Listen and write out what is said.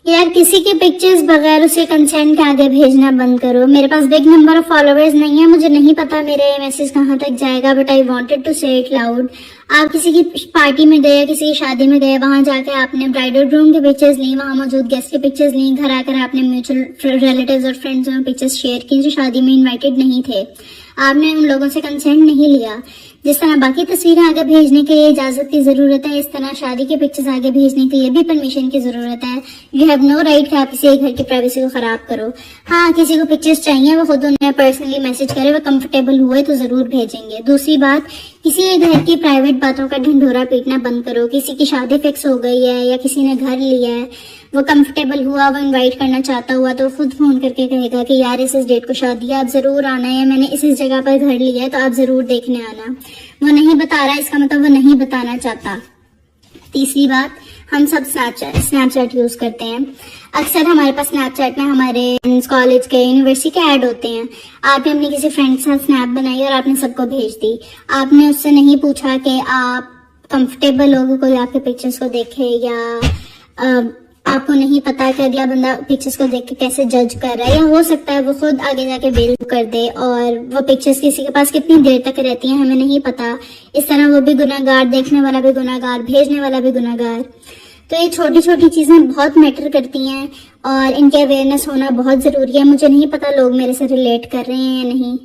यार किसी की पिक्चर्स बगैर उसके कंसेंट के आगे भेजना बंद करो। मेरे पास बिग नंबर ऑफ फॉलोअर्स नहीं है, मुझे नहीं पता मेरा ये मैसेज कहाँ तक जाएगा, बट आई वांटेड टू से इट लाउड। आप किसी की पार्टी में गए, किसी की शादी में गए, वहां जाकर आपने ब्राइडल ग्रूम की पिक्चर्स ली, वहां मौजूद गेस्ट की पिक्चर्स ली, घर आकर आपने म्यूचुअल रिलेटिव्स और फ्रेंड्स में पिक्चर्स शेयर की जो शादी में इन्वाइटेड नहीं थे। आपने उन लोगों से कंसेंट नहीं लिया। जिस तरह बाकी तस्वीरें आगे भेजने के लिए इजाजत की जरूरत है, इस तरह शादी के पिक्चर्स आगे भेजने के लिए भी परमिशन की जरूरत है। यू हैव नो राइट कि आप किसी के घर की प्राइवेसी को खराब करो। हाँ, किसी को पिक्चर्स चाहिए, वो खुद उन्हें पर्सनली मैसेज करे, वो कंफर्टेबल हुए तो जरूर भेजेंगे। दूसरी बात, किसी के घर की प्राइवेट बातों का ढिंढोरा पीटना बंद करो। किसी की शादी फिक्स हो गई है या किसी ने घर लिया है, वो कंफर्टेबल हुआ, वो इनवाइट करना चाहता हुआ तो खुद फोन करके कहेगा कि यार इस डेट को शादी है, आप जरूर आना है, मैंने इस जगह पर घर लिया है तो आप जरूर देखने आना। वो नहीं बता रहा, इसका मतलब वो नहीं बताना चाहता। तीसरी बात, हम सब स्नैपचैट यूज करते हैं। अक्सर हमारे पास स्नैपचैट में हमारे कॉलेज के, यूनिवर्सिटी के ऐड होते हैं। आपने अपनी किसी फ्रेंड के साथ स्नैप बनाई और आपने सबको भेज दी। आपने उससे नहीं पूछा कि आप कंफर्टेबल हो कोई आपके पिक्चर्स को देखे, या आपको नहीं पता कि अगला बंदा पिक्चर्स को देख के कैसे जज कर रहा है, या हो सकता है वो खुद आगे जाके बेल कर दे और वो पिक्चर्स किसी के पास कितनी देर तक रहती हैं हमें नहीं पता। इस तरह वो भी गुनाहगार, देखने वाला भी गुनाहगार, भेजने वाला भी गुनाहगार। तो ये छोटी छोटी चीजें बहुत मैटर करती हैं और इनके अवेयरनेस होना बहुत जरूरी है। मुझे नहीं पता लोग मेरे से रिलेट कर रहे हैं या नहीं।